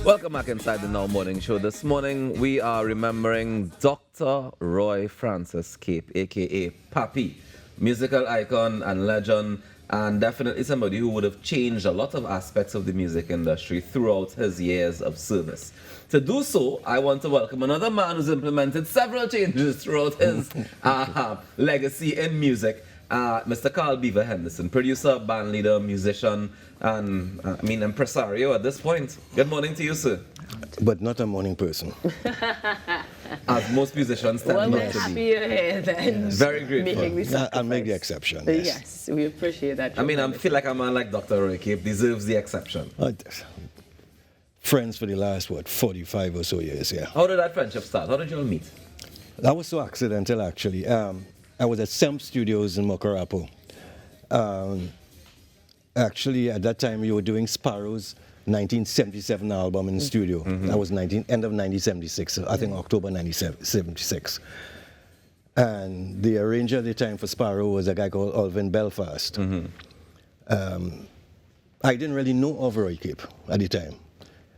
Welcome back inside the Now Morning Show. This morning we are remembering Dr. Roy Francis Cape, aka Papi, musical icon and legend, and definitely somebody who would have changed a lot of aspects of the music industry throughout his years of service. To do so, I want to welcome another man who's implemented several changes throughout his legacy in music. Mr. Carl Beaver Henderson, producer, band leader, musician, and impresario at this point. Good morning to you, sir. But not a morning person. As most musicians tend Well, not we're to happy be. you're here then. Very grateful. Making this I'll make the exception. Yes. Yes, we appreciate that. I feel like a man like Dr. Roy Cape deserves the exception. Friends for the last, 45 or so years, yeah. How did that friendship start? How did you all meet? That was so accidental, actually. I was at SEM Studios in Mokarapo. Actually, at that time, we were doing Sparrow's 1977 album in the studio. That was end of 1976, I think October 1976. And the arranger at the time for Sparrow was a guy called Alvin Belfast. I didn't really know of Roy Cape at the time.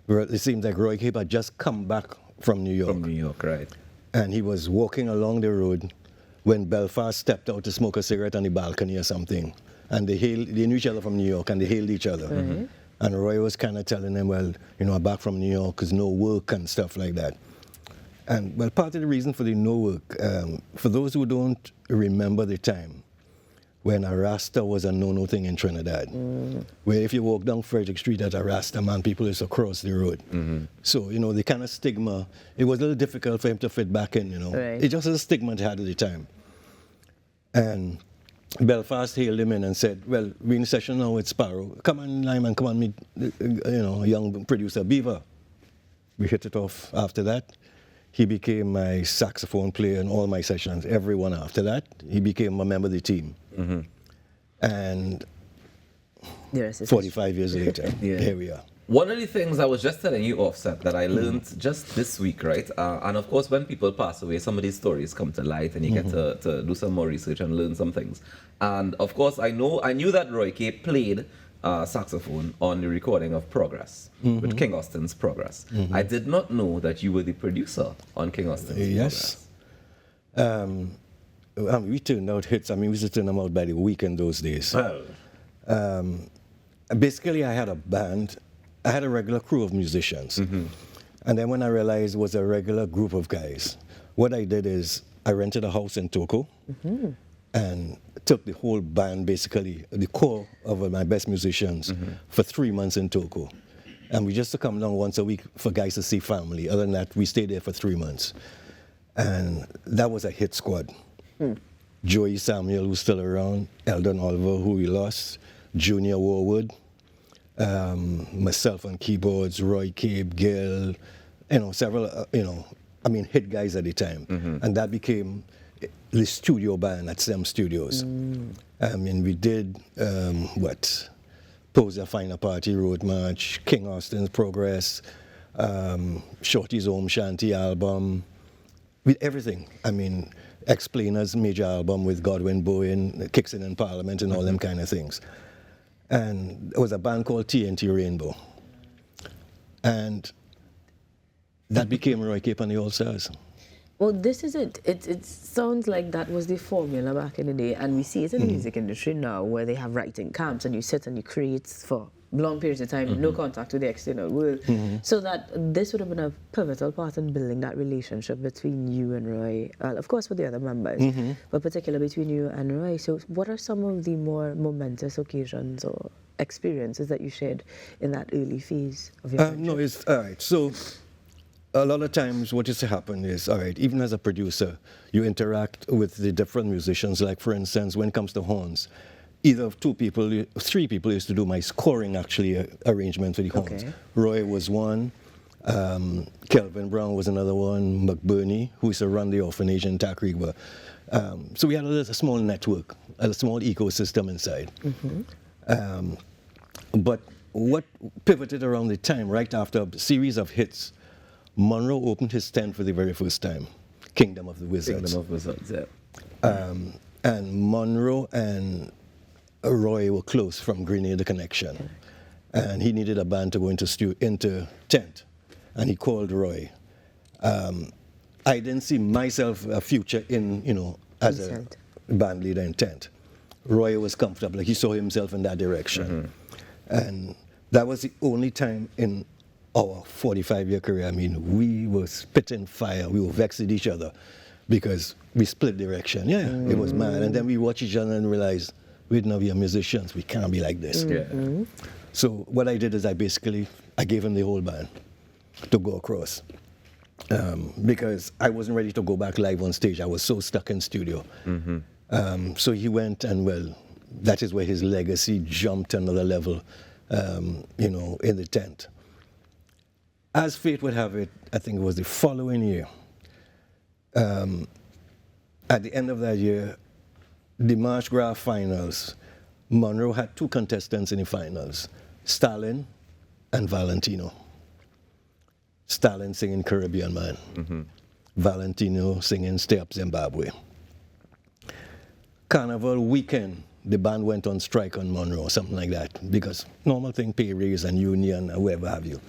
It seems like Roy Cape had just come back from New York. From New York, right. And he was walking along the road when Belfast stepped out to smoke a cigarette on the balcony or something. And they knew each other from New York, and they hailed each other. And Roy was kind of telling them, well, I'm back from New York, there's no work and stuff like that. And, well, part of the reason for the no work, for those who don't remember the time, when a Rasta was a no-no thing in Trinidad, where if you walk down Frederick Street at a Rasta man, people used to cross the road. So, the kind of stigma, it was a little difficult for him to fit back in, Right. It just was a stigma he had at the time. And Belfast hailed him in and said, well, we're in session now with Sparrow. Come on, Lyman, come on, meet, a young producer, Beaver. We hit it off after that. He became my saxophone player in all my sessions, everyone after that. He became a member of the team. And 45 years later, here we are. One of the things I was just telling you, Offset, that I learned just this week, right? And of course, when people pass away, some of these stories come to light and you get to do some more research and learn some things. And of course, I knew that Roy Cape played saxophone on the recording of Progress, with King Austin's Progress. I did not know that you were the producer on King Austin's Yes. Progress. We turned out hits. We used to turn them out by the week in those days. Well, Basically, I had a band. I had a regular crew of musicians. And then when I realized it was a regular group of guys, what I did is I rented a house in Toko and took the whole band, basically, the core of my best musicians, for 3 months in Toko. And we just to come down once a week for guys to see family. Other than that, we stayed there for 3 months. And that was a hit squad. Joey Samuel, who's still around, Eldon Oliver, who we lost, Junior Warwood, myself on keyboards, Roy Cape, Gil, several, hit guys at the time. And that became the studio band at SEM Studios. We did, Pose a Finer Party, Road March, King Austin's Progress, Shorty's Home Shanty album, with everything. Explainer's major album with Godwin Bowen, Kicks in Parliament, and all them kind of things. And there was a band called TNT Rainbow. And that became Roy Cape and the All Stars. Well, this is it. It sounds like that was the formula back in the day, and we see it in the music industry now, where they have writing camps, and you sit and you create for long periods of time, no contact with the external world. So that this would have been a pivotal part in building that relationship between you and Roy, of course with the other members, but particularly between you and Roy. So what are some of the more momentous occasions or experiences that you shared in that early phase of your friendship? No, it's all right. So a lot of times what used to happen is, all right, even as a producer, you interact with the different musicians. Like, for instance, when it comes to horns, either 3 people used to do my scoring, actually, arrangement for the horns. Okay. Roy was one, Kelvin Brown was another one, McBurney, who used to run the orphanage in Takriba. So we had a small network, a small ecosystem inside. But what pivoted around the time, right after a series of hits, Monroe opened his tent for the very first time, Kingdom of the Wizards. Kingdom of Wizards, yeah. And Monroe and Roy were close from Grenada Connection. and he needed a band to go into tent, and he called Roy. I didn't see myself a future in, as a band leader in tent. Roy was comfortable. He saw himself in that direction. And that was the only time in our 45-year career, we were spitting fire. We were vexed with each other because we split direction. Yeah, it was mad. And then we watched each other and realized, we are musicians. We can't be like this. So what I did is I gave him the whole band to go across. Because I wasn't ready to go back live on stage. I was so stuck in studio. So he went, and that is where his legacy jumped another level, in the tent. As fate would have it, I think it was the following year. At the end of that year, the March Gras finals, Monroe had 2 contestants in the finals, Stalin and Valentino. Stalin singing Caribbean Man, Valentino singing Stay Up Zimbabwe. Carnival weekend, the band went on strike on Monroe, something like that, because normal thing, pay raise and union and whatever have you.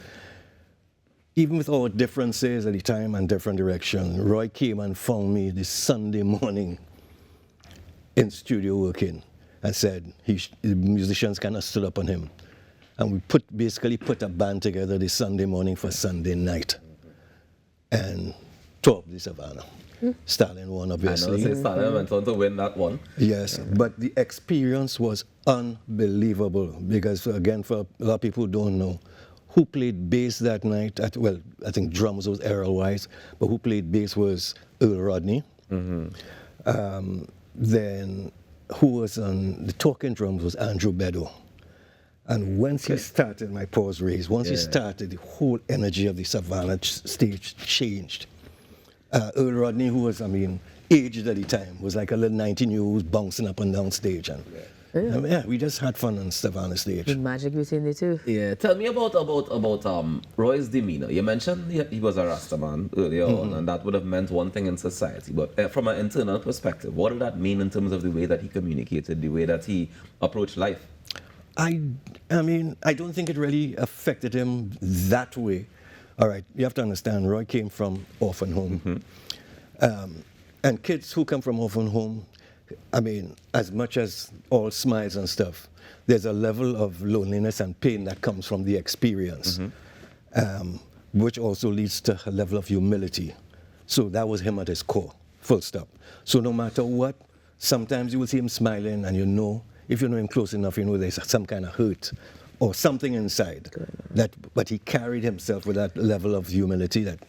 Even with our differences at the time and different direction, Roy came and found me this Sunday morning in studio working and said the musicians kind of stood up on him. And we basically put a band together this Sunday morning for Sunday night and tore up the Savannah. Stalin won, obviously. I know, Stalin went on to win that one. Yes, but the experience was unbelievable because, again, for a lot of people who don't know, who played bass that night? I think drums was Errol Wise, but who played bass was Earl Rodney. Then who was on the talking drums was Andrew Beddoe. And once he started, my pause raised, once he started, the whole energy of the Savannah stage changed. Earl Rodney, who was, aged at the time, was like a little 19-year-old bouncing up and down stage. And we just had fun on Savannah stage. The magic between the two. Yeah, tell me about Roy's demeanor. You mentioned he was a Rastaman earlier on, and that would have meant one thing in society. But from an internal perspective, what did that mean in terms of the way that he communicated, the way that he approached life? I don't think it really affected him that way. All right, you have to understand, Roy came from orphan home. And kids who come from orphan home, as much as all smiles and stuff, there's a level of loneliness and pain that comes from the experience, which also leads to a level of humility. So that was him at his core, full stop. So no matter what, sometimes you will see him smiling and if you know him close enough, there's some kind of hurt or something inside. But he carried himself with that level of humility that,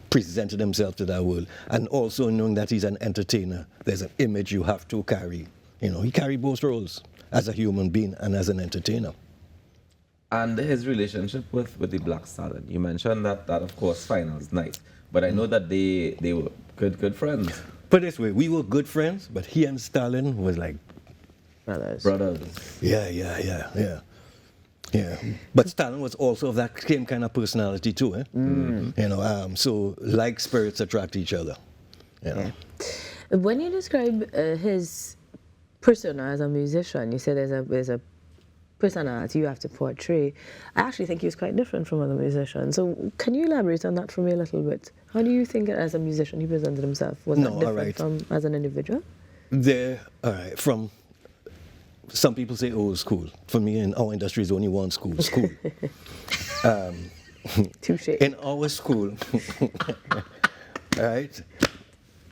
presented himself to that world. And also knowing that he's an entertainer, there's an image you have to carry. He carried both roles as a human being and as an entertainer. And his relationship with the Black Stallion. You mentioned that of course, finals night. But I know that they were good friends. Put it this way, we were good friends, but he and Stalin was like Brothers. Yeah. But Stalin was also of that same kind of personality too, so like spirits attract each other. When you describe his persona as a musician, you said there's a personality you have to portray. I actually think he was quite different from other musicians. So can you elaborate on that for me a little bit? How do you think as a musician he presented himself? Was that different from as an individual? From some people say old school. For me, in our industry, is only one school. Touche. In our school, right,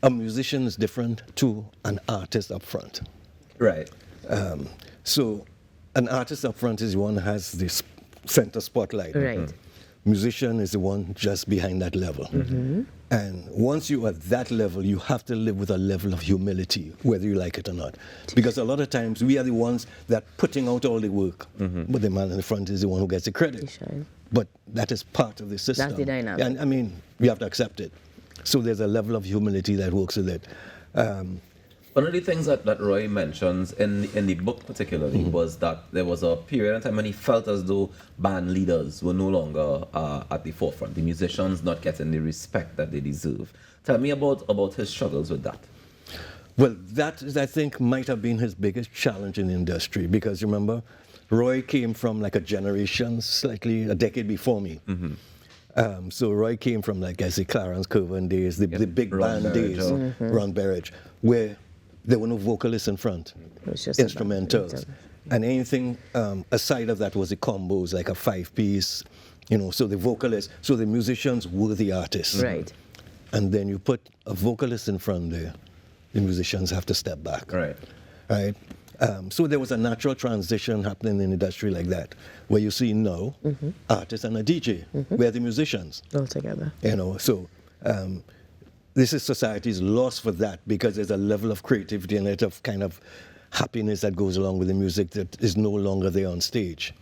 a musician is different to an artist up front. Right. So an artist up front is the one who has this center spotlight. Right. Musician is the one just behind that level. And once you're at that level, you have to live with a level of humility, whether you like it or not. Because a lot of times we are the ones that putting out all the work, but the man in the front is the one who gets the credit. But that is part of the system. That's the dynamic. And we have to accept it. So there's a level of humility that works with it. One of the things that Roy mentions in the book particularly was that there was a period of time when he felt as though band leaders were no longer at the forefront, the musicians not getting the respect that they deserve. Tell me about his struggles with that. Well, that is, I think, might have been his biggest challenge in the industry because remember, Roy came from like a generation, slightly a decade before me. So Roy came from like I say Clarence Curvan days, the big Ron band Berridge, days, Ron Berridge, where there were no vocalists in front, It was just a band. instrumentals, and anything aside of that was the combos, like a 5-piece, so the vocalists, so the musicians were the artists. Right. And then you put a vocalist in front there, the musicians have to step back. Right. Right? So there was a natural transition happening in the industry like that, where you see now artists and a DJ, where the musicians. All together. So this is society's loss for that, because there's a level of creativity and a of kind of happiness that goes along with the music that is no longer there on stage.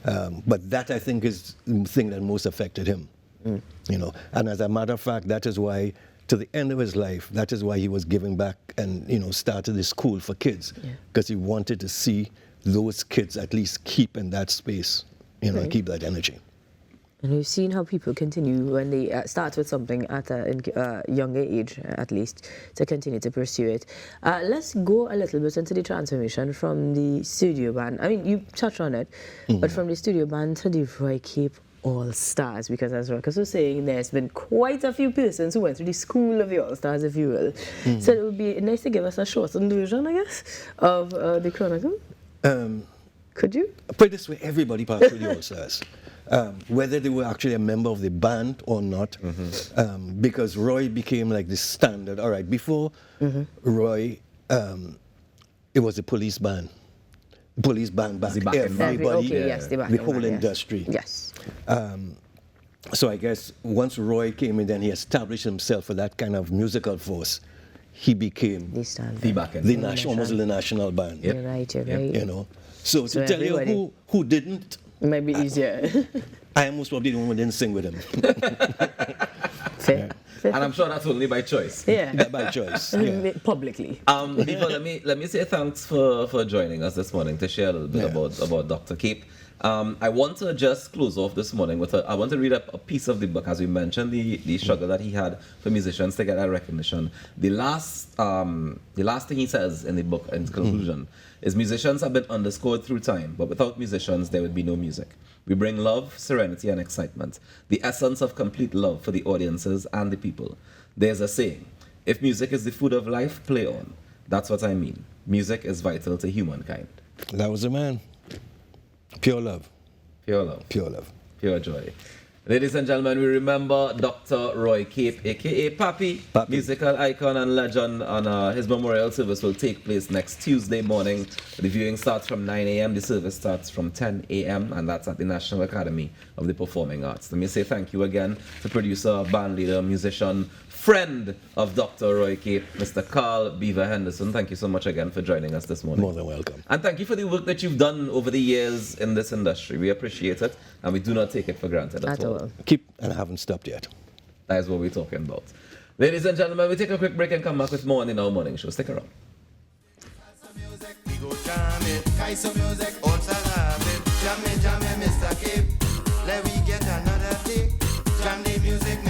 But that, I think, is the thing that most affected him. And as a matter of fact, that is why, to the end of his life, that is why he was giving back and, started this school for kids, because he wanted to see those kids at least keep in that space, and keep that energy. And we've seen how people continue when they start with something at a younger age, at least, to continue to pursue it. Let's go a little bit into the transformation from the studio band. I mean, you touched on it, but from the studio band to the Roy Cape All-Stars, because as Ruckus was saying, there's been quite a few persons who went through the school of the All-Stars, if you will. So it would be nice to give us a shortened version, I guess, of the Chronicle. Could you? Put it this way, everybody passed through the All-Stars. Whether they were actually a member of the band or not, because Roy became like the standard. All right, before Roy, it was the police band. Police band back. Everybody, the whole industry. Yes. So I guess once Roy came in, then he established himself for that kind of musical force. He became almost the national band. You're right. So to tell you who didn't, it might be easier. I am most probably the one who didn't sing with him. Fair. And I'm sure that's only by choice. Yeah. By choice. Publicly. Beaver, let me say thanks for joining us this morning to share a little bit about Dr. Cape. I want to just close off this morning with I want to read a piece of the book, as we mentioned, the struggle that he had for musicians to get that recognition. The last thing he says in the book, in conclusion, is musicians have been underscored through time, but without musicians, there would be no music. We bring love, serenity, and excitement, the essence of complete love for the audiences and the people. There's a saying, if music is the food of life, play on. That's what I mean. Music is vital to humankind. That was a man. Pure love. Pure love. Pure love. Pure joy. Ladies and gentlemen, we remember Dr. Roy Cape, a.k.a. Papi, musical icon and legend, and his memorial service will take place next Tuesday morning. The viewing starts from 9 a.m., the service starts from 10 a.m., and that's at the National Academy of the Performing Arts. Let me say thank you again to producer, band leader, musician, friend of Dr. Roy Cape, Mr. Carl Beaver Henderson. Thank you so much again for joining us this morning. More than welcome. And thank you for the work that you've done over the years in this industry. We appreciate it, and we do not take it for granted at all. Keep, and I haven't stopped yet. That is what we're talking about. Ladies and gentlemen, we take a quick break and come back with more in our morning show. Stick around. Mr. Cape. Let me get another take. Jam the music,